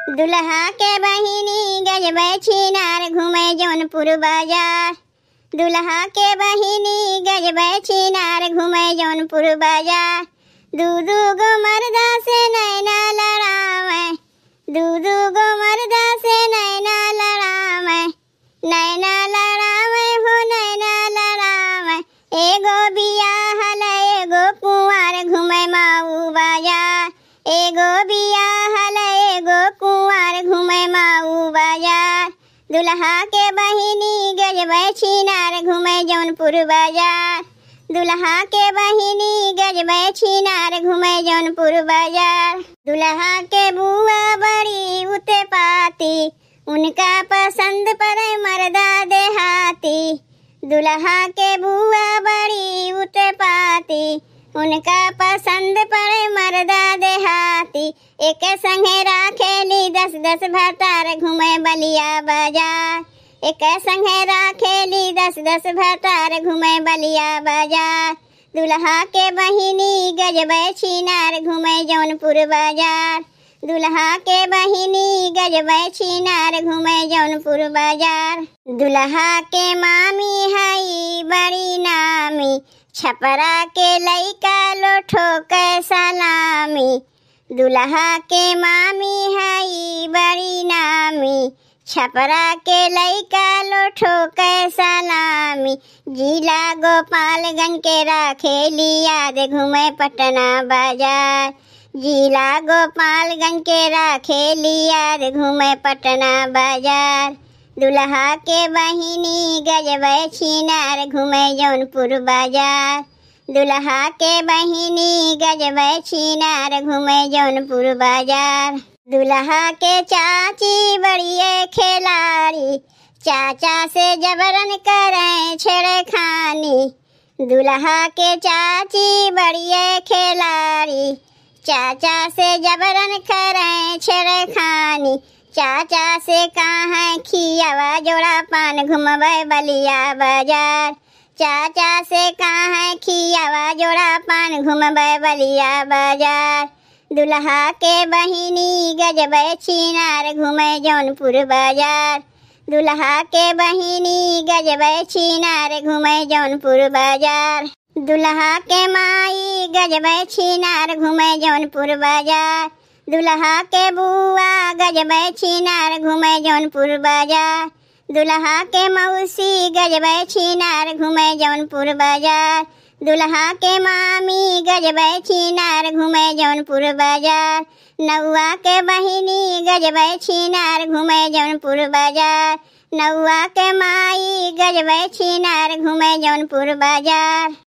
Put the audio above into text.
दुल्हा के बहिनी गजबै छिनार घूमे जौनपुर बाजार। दुल्हा के बहिनी गजबै छिनार घूमे जौनपुर बाजार। दू दू गो मर्दा से नैना लड़ावे, दू दू गो मर्दा से नैना लड़ावे, नैना लड़ावे हो नैना लड़ावे। एगो बियाहल एगो कुंवार घूमे माऊ बाजार, एगो बियाहल एगो कुंवार घूमे माऊ बाजार। दुल्हा के बहिनी गजबै छिनार घूमे जौनपुर बाजार। दुल्हा के बहिनी गजबै छिनार घूमे जौनपुर बाजार। दुल्हा के बुआ बड़ी उत्पाती, उनका पसंद पड़े मर्दा देहाती। दुल्हा के बुआ बड़ी उत्पाती, उनका पसंद पड़े मर्दा देहाती। एक संगे राखेली 10-10 भतार घूमे बलिया बाजार। एक संगे राखेली 10-10 भतार घूमे बलिया बाजार। दुल्हा के बहिनी गजबै छिनार घूमे जौनपुर बाजार। दुल्हा के बहिनी गजबै छिनार घूमे जौनपुर बाजार। दुल्हा के मामी हई बड़ी नामी, छपरा के लइका लोठो के सलामी। दुल्हा के मामी हई बड़ी नामी, छपरा के लइका लोठो के सलामी। जिला गोपालगंज के राखेली याद घूमे पटना बाजार। जिला गोपालगंज के राखेली याद घूमे पटना बाजार। दुल्हा के बहिनी गजबै छिनार घूमे जौनपुर बाजार। दुल्हा के बहिनी गजबै छिनार घूमे जौनपुर बाजार। दुल्हा के चाची बड़िए खिलाड़ी, चाचा से जबरन करे छेड़खानी। दुल्हा के चाची बड़िए खिलाड़ी, चाचा से जबरन करे छेड़खानी। चाचा से कहाँ खियावा जोड़ा पान घुमबै बलिया बाजार। चाचा से कहाँ खियावा जोड़ा पान घुमबै बलिया बाजार। दुल्हा के बहिनी गजबै छिनार घूमे जौनपुर बाजार। दुल्हा के बहिनी गजबै छिनार घूमे जौनपुर बाजार। दुल्हा के माई गजबै छिनार घूमे जौनपुर बाजार। दुल्हा के बुआ गजबै छिनार घूमे जौनपुर बाजार। दुल्हा के मौसी गजबै छिनार घूमे जौनपुर बाजार। दुल्हा के मामी गजबै छिनार घूमे जौनपुर बाजार। नौआ के बहिनी गजबै छिनार घूमे जौनपुर बाजार। नौआ के माई गजबै छिनार घूमे जौनपुर बाजार।